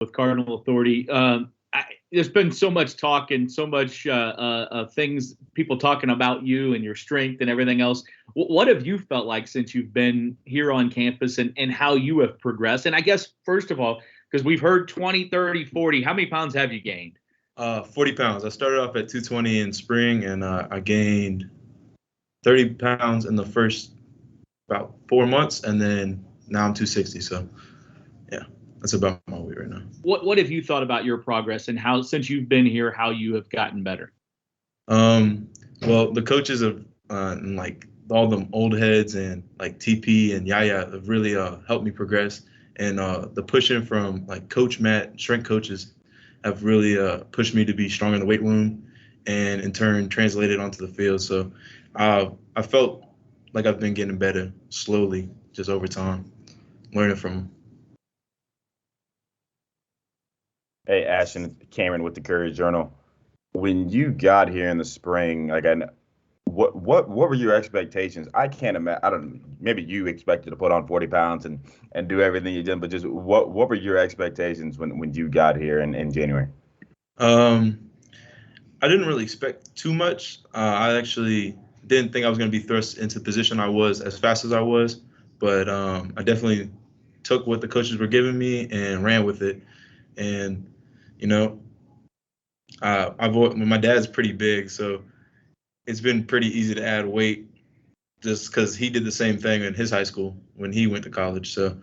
with Cardinal Authority. There's been so much talk and so much things, people talking about you and your strength and everything else. What have you felt like since you've been here on campus and how you have progressed? And I guess, first of all, because we've heard 20, 30, 40, how many pounds have you gained? 40 pounds. I started off at 220 in spring, and I gained 30 pounds in the first about 4 months, and then now I'm 260. So, yeah, that's about my weight right now. What have you thought about your progress and how, since you've been here, how you have gotten better? Well, the coaches have, and like all the old heads and like TP and Yaya have really helped me progress. And the pushing from like Coach Matt, strength coaches, have really pushed me to be stronger in the weight room, and in turn translated onto the field. So I felt like I've been getting better slowly, just over time, learning from them. Hey, Ashton, Cameron with the Courier Journal. When you got here in the spring, like, what were your expectations? I can't imagine. I don't. Maybe you expected to put on 40 pounds and do everything you did, but just what were your expectations when you got here in January? I didn't really expect too much. I actually didn't think I was going to be thrust into the position I was as fast as I was, but I definitely took what the coaches were giving me and ran with it. And my dad's pretty big, so it's been pretty easy to add weight just because he did the same thing in his high school when he went to college. So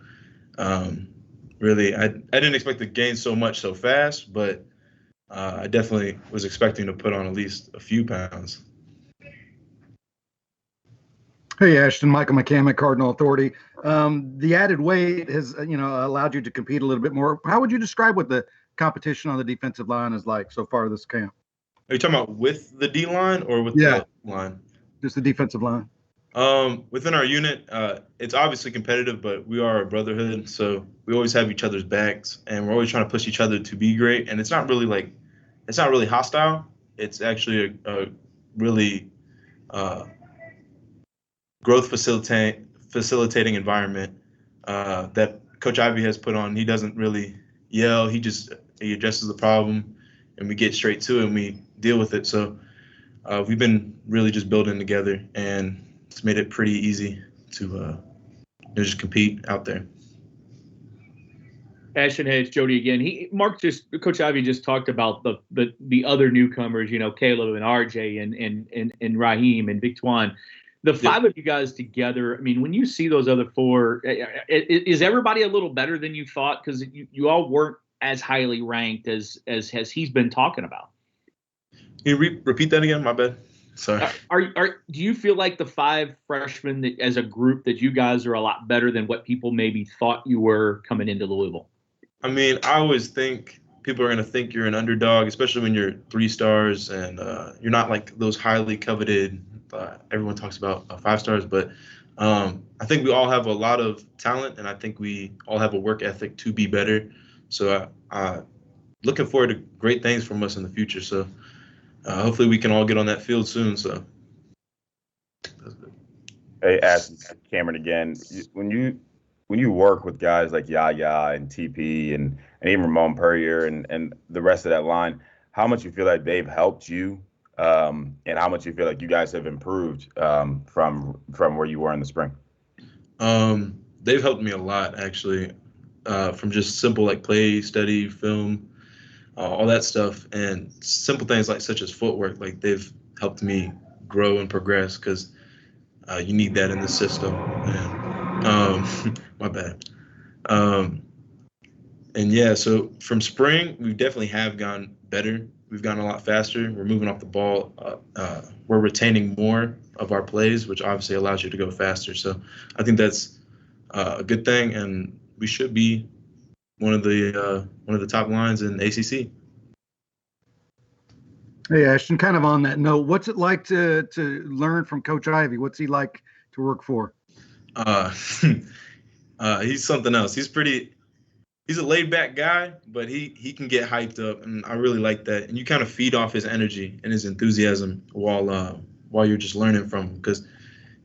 really, I didn't expect to gain so much so fast, but I definitely was expecting to put on at least a few pounds. Hey, Ashton, Michael McCammon, Cardinal Authority. The added weight has, allowed you to compete a little bit more. How would you describe what the competition on the defensive line is like so far this camp? Are you talking about with the D line or with the line? Just the defensive line. Within our unit, it's obviously competitive, but we are a brotherhood, so we always have each other's backs, and we're always trying to push each other to be great. And it's not really hostile. It's actually a really growth facilitating environment that Coach Ivey has put on. He doesn't really yell. He addresses the problem, and we get straight to it and we deal with it. So we've been really just building together, and it's made it pretty easy to just compete out there. Ashton, hey, it's Jody again. Coach Ivey just talked about the other newcomers, Caleb and RJ and Raheem and Victoire. The five of you guys together, I mean, when you see those other four, is everybody a little better than you thought? Because you all weren't as highly ranked as he's been talking about. Can you repeat that again? My bad. Sorry. Do you feel like the five freshmen as a group that you guys are a lot better than what people maybe thought you were coming into Louisville? I mean, I always think people are going to think you're an underdog, especially when you're 3 stars and you're not like those highly coveted. Everyone talks about 5 stars, but I think we all have a lot of talent, and I think we all have a work ethic to be better. So looking forward to great things from us in the future. So hopefully we can all get on that field soon. So. Hey, Ashton, Cameron again. When you work with guys like Yaya and TP and even Ramon Purrier and the rest of that line, how much you feel like they've helped you, and how much you feel like you guys have improved from where you were in the spring? They've helped me a lot, actually, from just simple like play, study, film, all that stuff, and simple things like such as footwork. Like they've helped me grow and progress because you need that in the system. And my bad. And yeah, so from spring, we definitely have gone better. We've gotten a lot faster. We're moving off the ball. We're retaining more of our plays, which obviously allows you to go faster. So I think that's a good thing, and we should be one of the top lines in ACC. Hey, Ashton, kind of on that note, what's it like to learn from Coach Ivey? What's he like to work for? He's something else. He's a laid back guy, but he can get hyped up, and I really like that. And you kind of feed off his energy and his enthusiasm while you're just learning from him. Because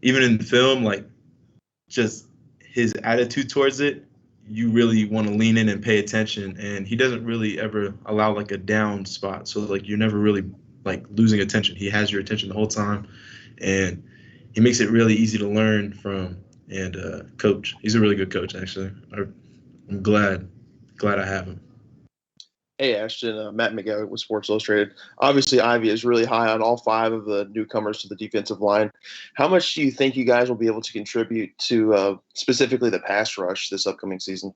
even in film, like just his attitude towards it you really want to lean in and pay attention, and he doesn't really ever allow like a down spot. So like you're never really like losing attention. He has your attention the whole time, and he makes it really easy to learn from. And coach, he's a really good coach actually. I'm glad I have him. Hey, Ashton, Matt McGowan with Sports Illustrated. Obviously, Ivey is really high on all 5 of the newcomers to the defensive line. How much do you think you guys will be able to contribute to specifically the pass rush this upcoming season?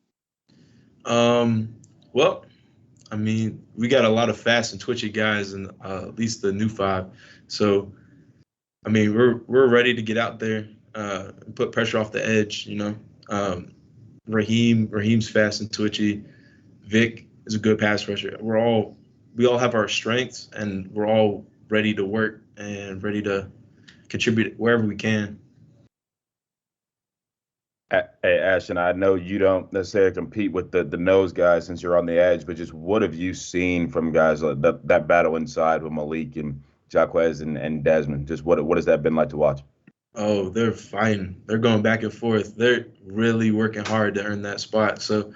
Well, I mean, we got a lot of fast and twitchy guys, and at least the new 5. So, I mean, we're ready to get out there, and put pressure off the edge. You know, Raheem's fast and twitchy. Vic is a good pass rusher. We all have our strengths, and we're all ready to work and ready to contribute wherever we can. Hey, Ashton, I know you don't necessarily compete with the nose guys since you're on the edge, but just what have you seen from guys like that battle inside with Malik and Jaquez and Desmond? Just what has that been like to watch? Oh, they're fighting. They're going back and forth. They're really working hard to earn that spot. So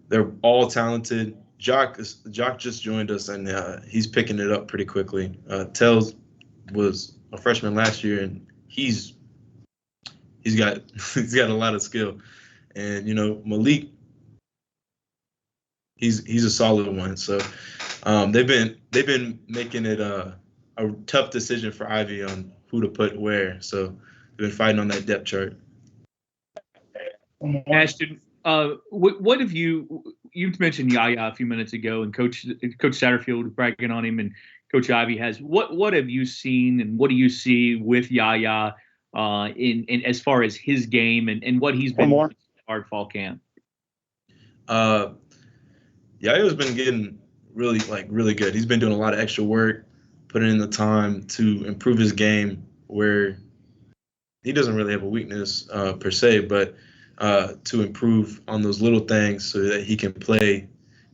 they're all talented. Jock just joined us, and he's picking it up pretty quickly. Tells was a freshman last year, and he's got a lot of skill. And you know, Malik, he's a solid one. So they've been making it a tough decision for Ivey on who to put where. So they've been fighting on that depth chart. Ashton, what have you mentioned Yaya a few minutes ago, and Coach Satterfield bragging on him, and Coach Ivey has. What have you seen, and what do you see with Yaya in as far as his game and what he's been doing in hard fall camp? Yaya's been getting really good. He's been doing a lot of extra work, putting in the time to improve his game, where he doesn't really have a weakness per se, but to improve on those little things so that he can play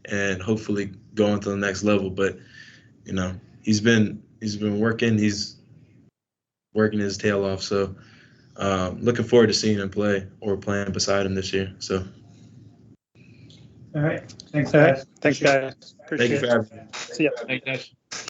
and hopefully go on to the next level. But you know, he's been working. He's working his tail off. So looking forward to seeing him play or playing beside him this year. So. All right. Thanks, guys. Thanks, guys. Thank you for having me. See ya. Thanks, Ashton.